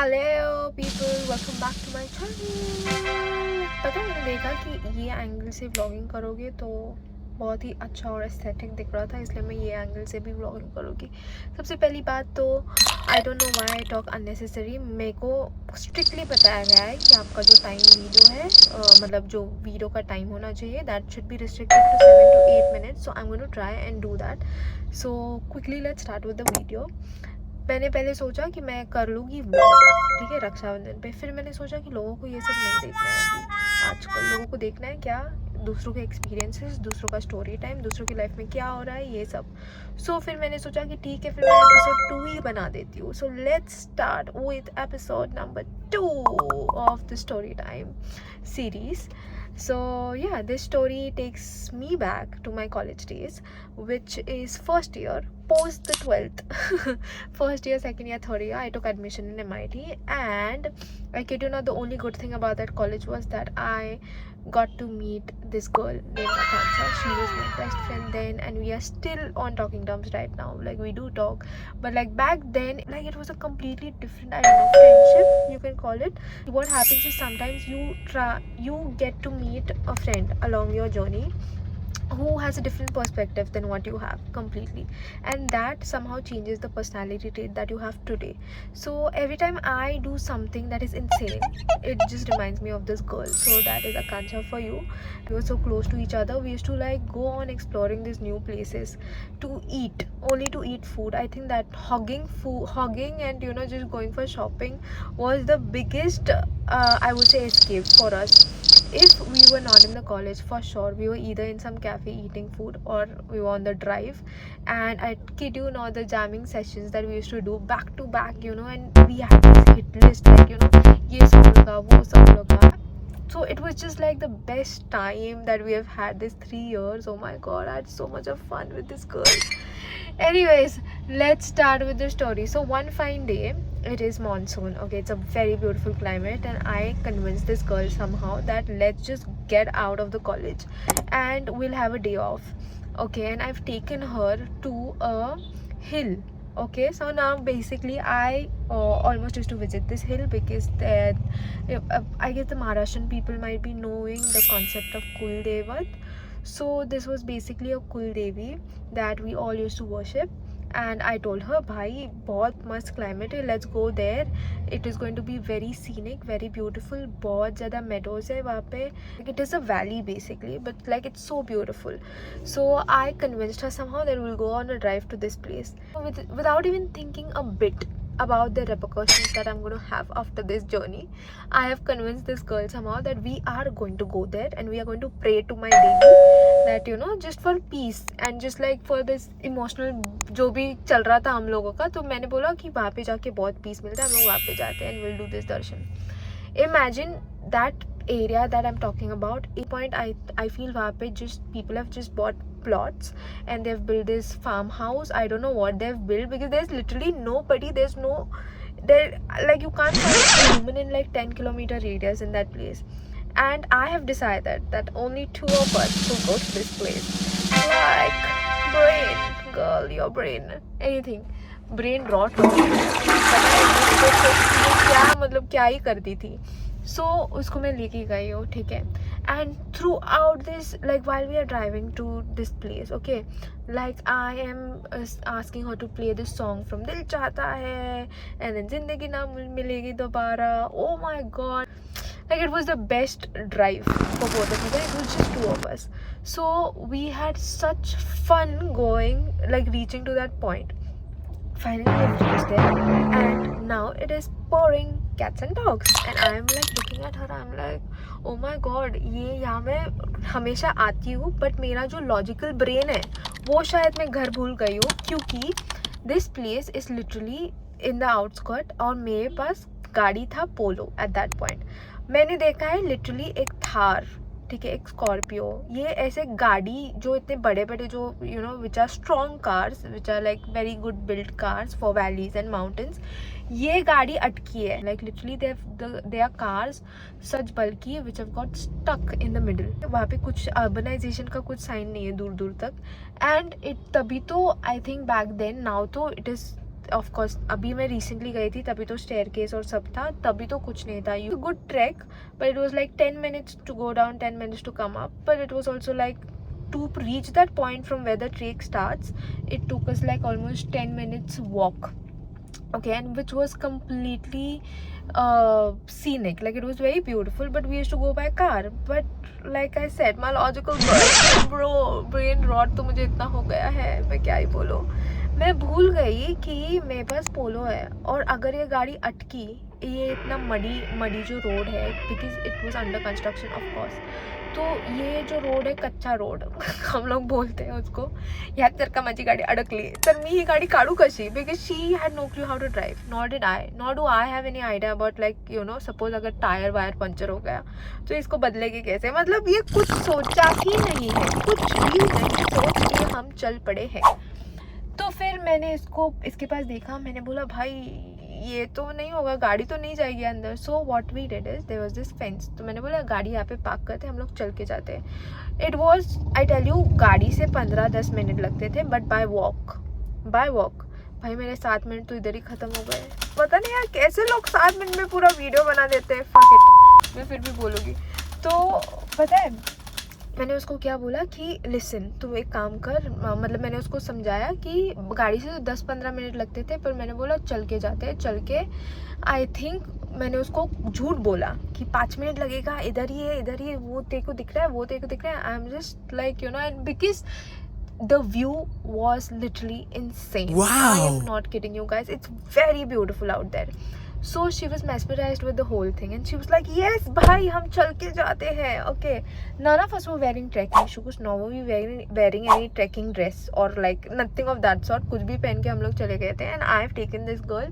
Hello people, welcome back to my channel. पता है मैंने देखा कि ये एंगल से व्लॉगिंग करोगे तो बहुत ही अच्छा और एस्थेटिक दिख रहा था, इसलिए मैं ये एंगल से भी व्लॉगिंग करूँगी। सबसे पहली बात तो आई don't know why I talk unnecessary. मेरे को स्ट्रिक्टली बताया गया है कि आपका जो टाइम वीडियो है मतलब जो वीडियो का टाइम होना चाहिए that should be restricted to 7 to 8 minutes। So I am going to try and do that. So quickly let's start with the video. मैंने पहले सोचा कि मैं कर लूँगी व्लॉग, ठीक है, रक्षाबंधन पे। फिर मैंने सोचा कि लोगों को ये सब नहीं देखना है अभी। आजकल लोगों को देखना है क्या, दूसरों के एक्सपीरियंसेस, दूसरों का स्टोरी टाइम, दूसरों की लाइफ में क्या हो रहा है, ये सब। सो फिर मैंने सोचा कि ठीक है, फिर मैं एपिसोड 2 ही बना देती हूँ। So let's start with episode number 2 of the story time series. So yeah, this story takes me back to my college days, which is first year post the 12th. First year, second year, third year I took admission in MIT, and I kid you not, the only good thing about that college was that I got to meet this girl named Akansha. She was my best friend then, and we are still on talking terms right now. Like, we do talk, but like back then, like, it was a completely different, I don't know, friendship you can call it. What happens is sometimes you get to meet a friend along your journey who has a different perspective than what you have completely, and that somehow changes the personality trait that you have today. So every time I do something that is insane, it just reminds me of this girl. So that is Akansha for you. We were so close to each other. We used to like go on exploring these new places to eat, only to eat food. I think that hogging and just going for shopping was the biggest I would say escape for us. If we were not in the college, for sure we were either in some cafe eating food or we were on the drive. And I kid you not, the jamming sessions that we used to do back to back, and we had this hit list, like, ye song laga, wo song laga. So it was just like the best time that we have had this 3 years. Oh my god, I had so much of fun with this girl. Anyways, let's start with the story. So one fine day, it is monsoon, okay, it's a very beautiful climate, and I convinced this girl somehow that let's just get out of the college and we'll have a day off. Okay, and I've taken her to a hill. Okay, so now basically I almost used to visit this hill because I guess the Maharashtrian people might be knowing the concept of Kul Devat. So this was basically a Kul Devi that we all used to worship. And I told her, bhai, बहुत मस्त climate है, let's go there. It is going to be very scenic, very beautiful. बहुत ज़्यादा meadows है वहाँ पे. It is a valley basically, but like it's so beautiful. So I convinced her somehow that we'll go on a drive to this place without even thinking a bit about the repercussions that I'm going to have after this journey. I have convinced this girl somehow that we are going to go there and we are going to pray to my devi that just for peace and just like for this emotional जो भी चल रहा था हम लोगों का. तो मैंने बोला कि वहाँ पे जाके बहुत पीस मिलता है, हम लोग वहाँ पे जाते हैं and we'll do this darshan. Imagine that area that I'm talking about. A point I feel वहाँ पे just people have just bought plots and they've built this farmhouse. I don't know what they've built because there's literally nobody. There, like, you can't find a human in like 10-kilometer radius in that place. And I have decided that only 2 of us will go to this place. Like, brain, girl, your brain, anything. Brain rot हो क्या, मतलब क्या ही करती थी. सो उसको मैं लेके गई हूँ, ठीक है. And throughout this, like while we are driving to this place, okay, like I am asking her to play this song from Dil Chahta Hai and then Zindagi Na Milegi Dobara. Oh my God, like it was the best drive for both of us. It was just 2 of us, so we had such fun going, like reaching to that point. Finally we reached there and now it is pouring cats and dogs and I am like looking at her. I'm like, oh my god, ये यहाँ मैं हमेशा आती हूँ but मेरा जो logical brain है वो शायद मैं घर भूल गई हूँ, क्योंकि this place is literally in the outskirt और मेरे पास गाड़ी था पोलो at that point. मैंने देखा है लिटरली एक थार, ठीक है, एक स्कॉर्पियो, ये ऐसे गाड़ी जो इतने बड़े बड़े जो which are strong cars, which are like very good build cars for valleys and mountains, ये गाड़ी अटकी है. Like literally they are cars such बल्कि which have got stuck in the middle. वहाँ पे कुछ अर्बनाइजेशन का कुछ साइन नहीं है दूर दूर तक. एंड इट तभी तो I think back then, now तो इट इज़ ऑफ कोर्स अभी मैं रिसेंटली गई थी, तभी तो स्टेयरकेस और सब था, तभी तो कुछ नहीं था. You good track, but it was like 10 minutes to go down, 10 minutes to come up, but it was also like to reach that point from where the trek starts, it took us like almost 10 minutes walk. Okay, and which was completely scenic, like it was very beautiful, but we used to go by car. But like I said, my logical brain rot तो मुझे इतना हो गया है, मैं क्या ही बोलूँ. मैं भूल गई कि मेरे पास पोलो है, और अगर ये गाड़ी अटकी, ये इतना मडी जो रोड है, because it was under construction of course, तो ये जो रोड है कच्चा रोड हम लोग बोलते हैं उसको, ह्यात तर का माझी गाडी अडकली तर मी ही गाडी काढू कशी, because she had no clue how to drive, nor do I have any idea about like you know, suppose अगर टायर वायर पंचर हो गया तो इसको बदलेगी कैसे. मतलब ये कुछ सोचा ही नहीं है, कुछ भी नहीं सोच के हम चल पड़े हैं. तो फिर मैंने इसके पास देखा, मैंने बोला भाई ये तो नहीं होगा, गाड़ी तो नहीं जाएगी अंदर. So what we did is, there was this fence, तो मैंने बोला गाड़ी यहाँ पे पार्क करते, हम लोग चल के जाते हैं. It was, I tell you, गाड़ी से 15-10 मिनट लगते थे, बट बाय वॉक भाई मेरे 7 मिनट तो इधर ही ख़त्म हो गए. पता नहीं यार कैसे लोग 7 मिनट में पूरा वीडियो बना देते हैं. फक इट, मैं फिर भी बोलूँगी. तो पता है मैंने उसको क्या बोला कि लिसन, तू एक काम कर, मतलब मैंने उसको समझाया कि गाड़ी से तो 10-15 मिनट लगते थे, पर मैंने बोला चल के जाते हैं, चल के आई थिंक मैंने उसको झूठ बोला कि 5 मिनट लगेगा, इधर ही है, वो तेरे को दिख रहा है. I am just like you no, and because the view was literally insane. Wow. I am not kidding you guys, it's very beautiful out there. So she was mesmerized with the whole thing and she was like, yes bhai hum chal ke jate hain. Okay, none of us were wearing trekking shoes, nor were we wearing any trekking dress or like nothing of that sort. कुछ भी पहन के हम लोग चले गए थे, and I have taken this girl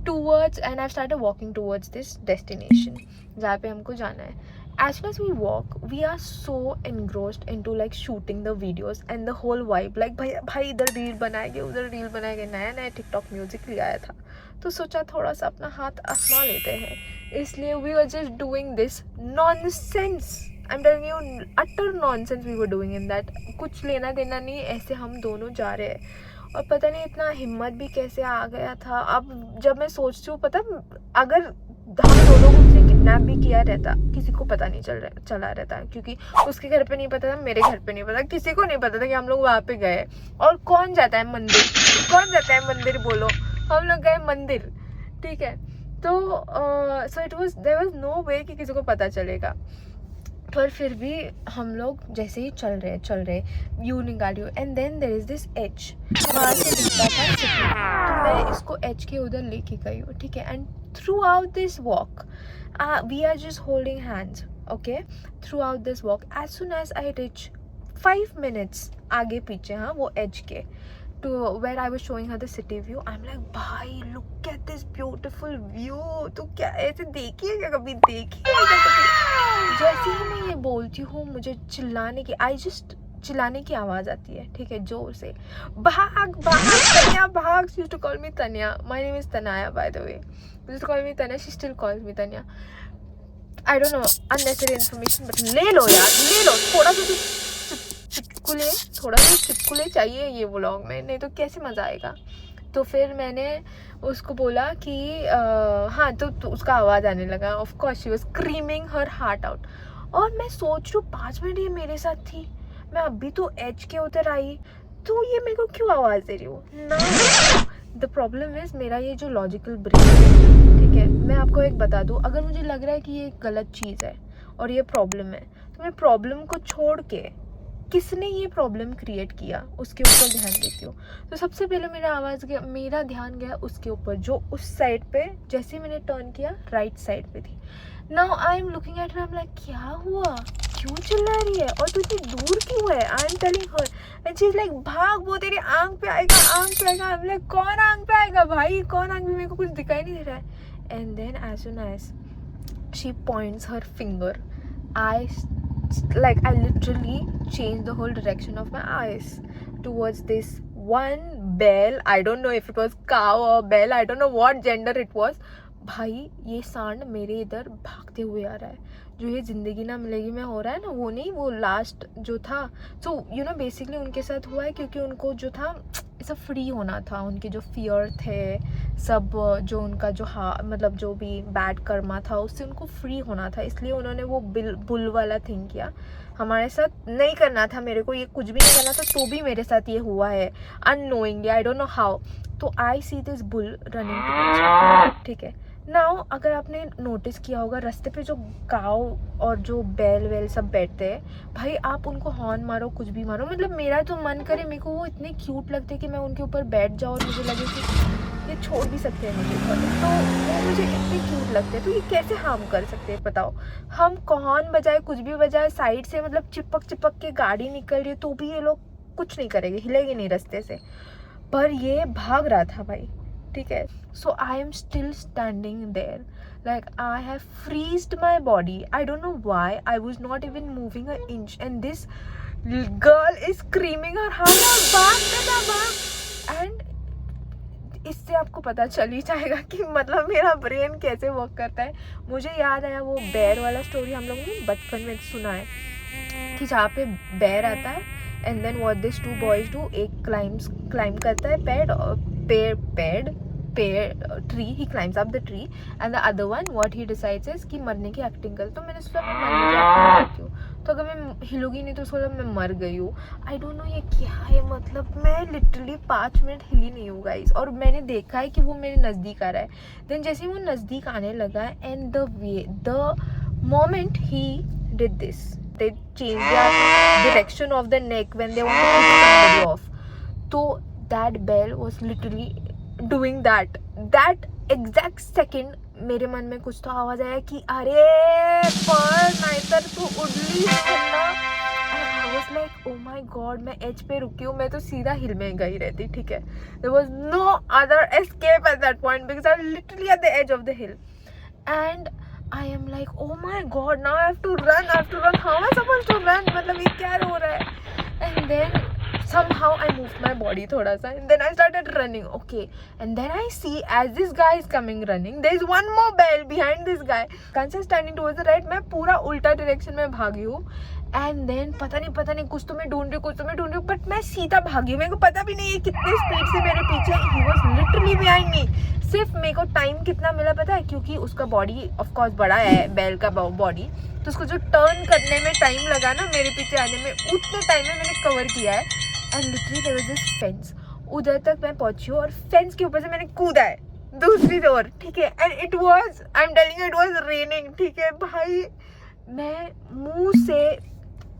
towards, and I've started walking towards this destination जहाँ पे हमको जाना है. As soon as we walk, we are so engrossed into like shooting the videos and the whole vibe. Like भाई इधर reel बनाएंगे, उधर reel बनाएंगे. नया टिकटॉक म्यूजिक ले आया था, तो सोचा थोड़ा सा अपना हाथ आजमा लेते हैं. इसलिए we were just doing this nonsense. I'm telling you, utter nonsense we were doing in that. कुछ लेना देना नहीं, ऐसे हम दोनों जा रहे हैं. और पता नहीं इतना हिम्मत भी कैसे आ गया था. अब जब मैं सोचती हूँ, पता अगर हम दोनों को उसे किडनैप भी किया रहता, किसी को पता नहीं चला रहता, क्योंकि उसके घर पे नहीं पता था, मेरे घर पे नहीं पता, किसी को नहीं पता था कि हम लोग वहाँ पे गए. और कौन जाता है मंदिर बोलो, हम लोग गए मंदिर, ठीक है. तो so it was, there was no way कि किसी को पता चलेगा. पर फिर भी हम लोग जैसे ही चल रहे यू निकाल यू, and then there is this edge, वहाँ से दिखता था सिटी. तो मैं इसको एज के उधर लेके गई हूँ, ठीक है. And throughout this walk we are just holding hands. Okay, throughout this walk, as soon as I reach 5 minutes आगे पीछे, हाँ, वो एज के, to where I was showing her the city view. I'm like, भाई look at this beautiful view. तो क्या ऐसे देखी है क्या कभी? जैसे ही मैं ये बोलती हूँ, मुझे चिल्लाने की आवाज़ आती है, ठीक है, जोर से. भाग तन्या भाग. She used to call me Tanya. My name is Tanaya, by the way. She used to call me Tanya. She still calls me Tanya. I don't know, unnecessary information, but ले लो थोड़ा सा चुटकुले चाहिए ये व्लॉग में, नहीं तो कैसे मज़ा आएगा. तो फिर मैंने उसको बोला कि हाँ, तो उसका आवाज़ आने लगा. Of course she was screaming her heart out. और मैं सोच रही हूँ 5 मिनट ये मेरे साथ थी, मैं अभी तो एज के उतर आई, तो ये मेरे को क्यों आवाज़ दे रही हूँ ना. द प्रॉब्लम इज़ मेरा ये जो लॉजिकल ब्रेन है, ठीक है. मैं आपको एक बता दूँ, अगर मुझे लग रहा है कि ये गलत चीज़ है और ये प्रॉब्लम है, तो मैं प्रॉब्लम को छोड़ के किसने ये प्रॉब्लम क्रिएट किया उसके ऊपर ध्यान देती हूँ. तो सबसे पहले मेरा ध्यान गया उसके ऊपर, जो उस साइड पे, जैसे मैंने टर्न किया राइट साइड पे थी. Now I am looking at her, I am like, क्या हुआ, क्यों चिल्ला रही है और तू इतनी दूर क्यों है. I am telling her and she is like, भाग, वो तेरी आंख पे आएगा. आई एम लाइक, कौन आंख पे आएगा भाई, कौन आंख पे, मेरे को कुछ दिखाई नहीं दे रहा है. And then as soon as she points her finger, I literally changed the whole direction of my eyes towards this one bell. I don't know if it was cow or bell, I don't know what gender it was, भाई ये सांड मेरे इधर भागते हुए आ रहा है, जो ये ज़िंदगी ना मिलेगी में हो रहा है ना, वो नहीं, वो लास्ट जो था। सो यू नो बेसिकली उनके साथ हुआ है क्योंकि उनको जो था सब फ्री होना था, उनके जो फियर थे सब, जो उनका जो मतलब जो भी बैड कर्मा था उससे उनको फ्री होना था, इसलिए उन्होंने वो बुल वाला थिंग किया। हमारे साथ नहीं करना था, मेरे को ये कुछ भी नहीं करना था, तो भी मेरे साथ ये हुआ है unknowingly, I don't know how. तो आई सी दिस बुल रनिंग, ठीक है। नाउ अगर आपने नोटिस किया होगा रास्ते पे जो काव और जो बैल वेल सब बैठते हैं, भाई आप उनको हॉर्न मारो कुछ भी मारो, मतलब मेरा तो मन करे, मेरे को वो इतने क्यूट लगते हैं कि मैं उनके ऊपर बैठ जाऊँ और मुझे लगे कि ये छोड़ भी सकते हैं मुझे, तो वो मुझे इतने क्यूट लगते हैं। तो ये कैसे हार्म कर सकते हैं बताओ? हम हॉर्न बजाए कुछ भी बजाए साइड से, मतलब चिपक के गाड़ी निकल रही है तो भी ये लोग कुछ नहीं करेंगे, हिलेंगे नहीं रास्ते से, पर ये भाग रहा था भाई, ठीक है। So I am still standing there, like I have freezed my body, I don't know why, I was not even moving an inch and this girl is screaming her heart out, भाग। and इससे आपको पता चल ही जाएगा कि मतलब मेरा brain कैसे वर्क करता है। मुझे याद आया वो बेर वाला स्टोरी हम लोगों ने बचपन में सुना है कि जहाँ पे बेर आता है and then what this two boys do, एक क्लाइम करता है tree, he climbs up the tree and the other one what he decides is कि मरने की एक्टिंग कर। तो मैंने सोचा मैं मरने की एक्टिंग करती हूँ, तो अगर मैं हिलूंगी नहीं तो सोचा मैं मर गई हूँ। आई डोंट नो ये क्या है, मतलब मैं लिटरली 5 मिनट हिली नहीं हूँ गाइस, और मैंने देखा है कि वो मेरे नज़दीक आ रहा है। देन जैसे ही वो नज़दीक आने लगा and the moment he did this, they change their direction of the neck when they want to hit somebody off. So that bell was literally doing that exact second मेरे मन में कुछ तो आवाज आया कि अरे पर नाइतर तू उड़ली करना। I was like oh my god, मैं एज पे रुकी हूँ, मैं तो सीधा हिल में गई रहती, ठीक है। There was no other escape at that point because I was literally at the edge of the hill and I am like oh my god, now I have to run, how am I supposed to run, मतलब ये क्या हो रहा है। and then somehow I moved my body thoda sa and then I started running, okay, and then I see as this guy is coming running, there is one more bell behind this guy, Kansa standing towards the right, मैं पूरा उल्टा direction में भागी हूँ and then पता नहीं कुछ तो मैं ढूंढ रही हूँ बट मैं सीधा भागी हूँ, मेरे को पता भी नहीं है कितने स्पीड से मेरे पीछे, he was literally behind me. सिर्फ मेरे को टाइम कितना मिला पता है, क्योंकि उसका बॉडी ऑफकोर्स बड़ा है बैल का बॉडी, तो उसको जो टर्न करने में टाइम लगा ना मेरे पीछे आने में, उतने टाइम में मैंने कवर किया है। And literally there was this fence, उधर तक मैं पहुंची हूँ और फेंस के ऊपर से मैंने कूदा है दूसरी ओर, ठीक है। And it was, I am telling you, it was raining, ठीक है भाई। मैं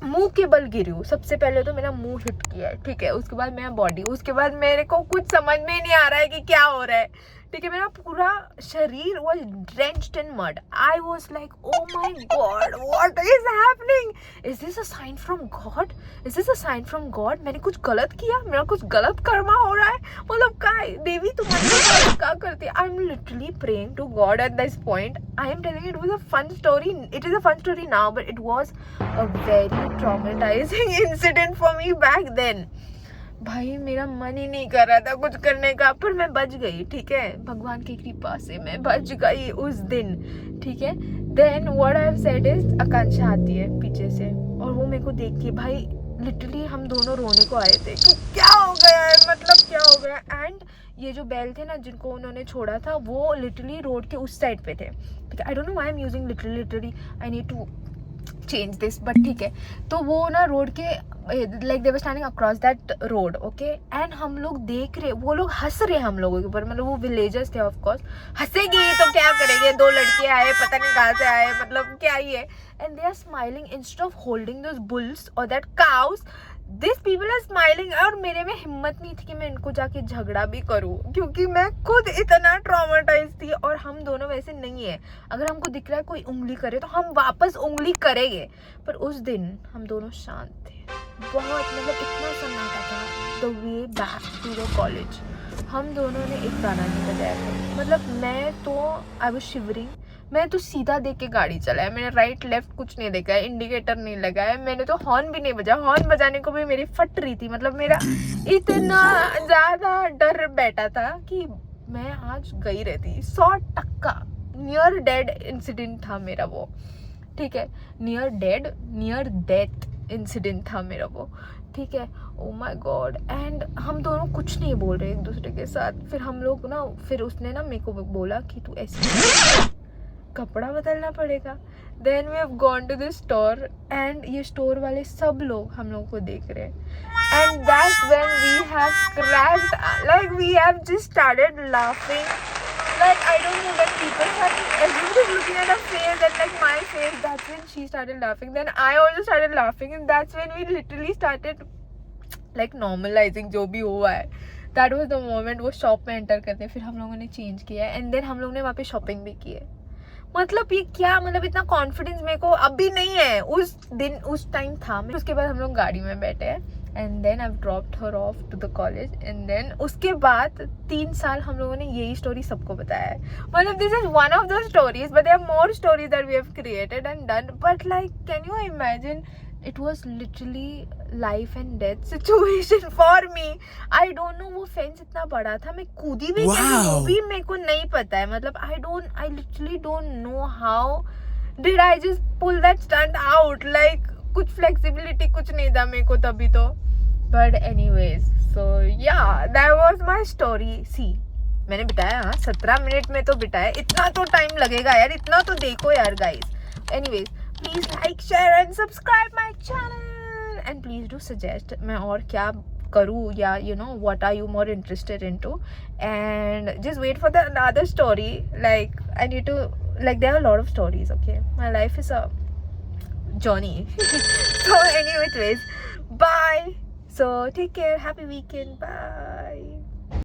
मुंह के बल गिरी हूँ, सबसे पहले तो मेरा मुंह हिट किया है, ठीक है, उसके बाद मेरा बॉडी, उसके बाद मेरे को कुछ समझ में नहीं आ रहा है कि क्या हो रहा है, ठीक है। मेरा पूरा शरीर was drenched in mud. I was like, oh my god, what is happening? Is this a sign from God? Is this a sign from God? मैंने कुछ गलत किया, मेरा कुछ गलत कर्मा हो रहा है, मतलब क्या देवी तुम्हारे क्या करती है? I'm literally praying to God at this point. I am telling you, it was a fun story. It is a fun story now, but it was a very traumatizing incident for me back then. भाई मेरा मन ही नहीं कर रहा था कुछ करने का, पर मैं बच गई, ठीक है, भगवान की कृपा से मैं बच गई उस दिन, ठीक है। Then what I have said is, Akanksha आती है पीछे से और वो मेरे को देख के, भाई लिटरली हम दोनों रोने को आए थे कि क्या हो गया है, मतलब क्या हो गया। एंड ये जो बैल थे ना जिनको उन्होंने छोड़ा था वो लिटरली रोड के उस साइड पे थे, ठीक है। I don't know why I am using literally, I need to change this, but ठीक है। तो वो ना रोड के like they were standing across that road, okay, and हम लोग देख रहे, वो लोग हंस रहे हम लोगों के ऊपर, मतलब वो विलेजर्स थे ऑफ कोर्स, हंसेंगे तो क्या करेंगे, 2 लड़के आए पता नहीं कहाँ से आए, मतलब क्या ही है। And they are smiling instead of holding those bulls और that cows, this people are smiling. और मेरे में हिम्मत नहीं थी कि मैं इनको जाके झगड़ा भी करूं, क्योंकि मैं खुद इतना ट्रॉमेटाइज थी और हम दोनों वैसे नहीं है, अगर हमको दिख रहा है कोई उंगली करे तो हम वापस उंगली करेंगे। पर उस दिन हम दोनों शांत थे, बहुत, मतलब इतना सन्नाटा था। The way back to the college हम दोनों ने एक गाना नहीं बजाया था, मतलब मैं तो आई वाज शिवरिंग, मैं तो सीधा देख के गाड़ी चलाया, मैंने राइट लेफ्ट कुछ नहीं देखा है, इंडिकेटर नहीं लगाया, मैंने तो हॉर्न भी नहीं बजाया, हॉर्न बजाने को भी मेरी फट रही थी, मतलब मेरा इतना ज़्यादा डर बैठा था कि मैं आज गई रहती 100%। नियर डेड इंसिडेंट था मेरा वो, ठीक है, नियर डेथ इंसिडेंट था मेरा वो, ठीक है। Oh my God. एंड हम दोनों कुछ नहीं बोल रहे एक दूसरे के साथ। फिर हम लोग ना, फिर उसने ना मेरे को बोला कि तू ऐसे कपड़ा बदलना पड़ेगा। Then we have gone to this store and ये स्टोर वाले सब लोग हम लोग को देख रहे हैं। And that's when we have cracked, like we have just started laughing, like I don't know, when people started, everyone was looking at her face and like my face, that's when she started laughing, then I also started laughing, and that's when we literally started like normalizing जो भी हुआ है। that was the moment वो shop में enter करते, फिर हम लोगों ने चेंज किया एंड देन हम लोगों ने वहाँ पे शॉपिंग भी की है। मतलब ये क्या, मतलब इतना कॉन्फिडेंस मेरे को अभी नहीं है, उस दिन उस टाइम था। उसके बाद हम लोग गाड़ी में बैठे हैं and then I dropped her off to the college and then उसके बाद 3 साल हम लोगों ने यही स्टोरी सबको बताया है। मतलब this is one of the stories, but there are more stories that we have created and done, but like can you imagine, it was literally life and death situation for me. I don't know, वो fence इतना बड़ा था, मैं कूदी भी कैसे वो भी मेरे को नहीं पता है। मतलब I literally don't know how did I just pull that stunt out, like कुछ flexibility कुछ नहीं था मेरे को तभी तो। But anyways, so yeah, that was my story. See, मैंने बिताया 17 मिनट में तो बिताया, इतना तो टाइम लगेगा यार, इतना तो देखो यार guys. Anyways, please like, share and subscribe my channel and please do suggest मैं और क्या करूँ, या you know what are you more interested into, and just wait for the another story. Like I need to, like there are a lot of stories, okay, my life is a journey. So anyways, bye. So take care, happy weekend, bye.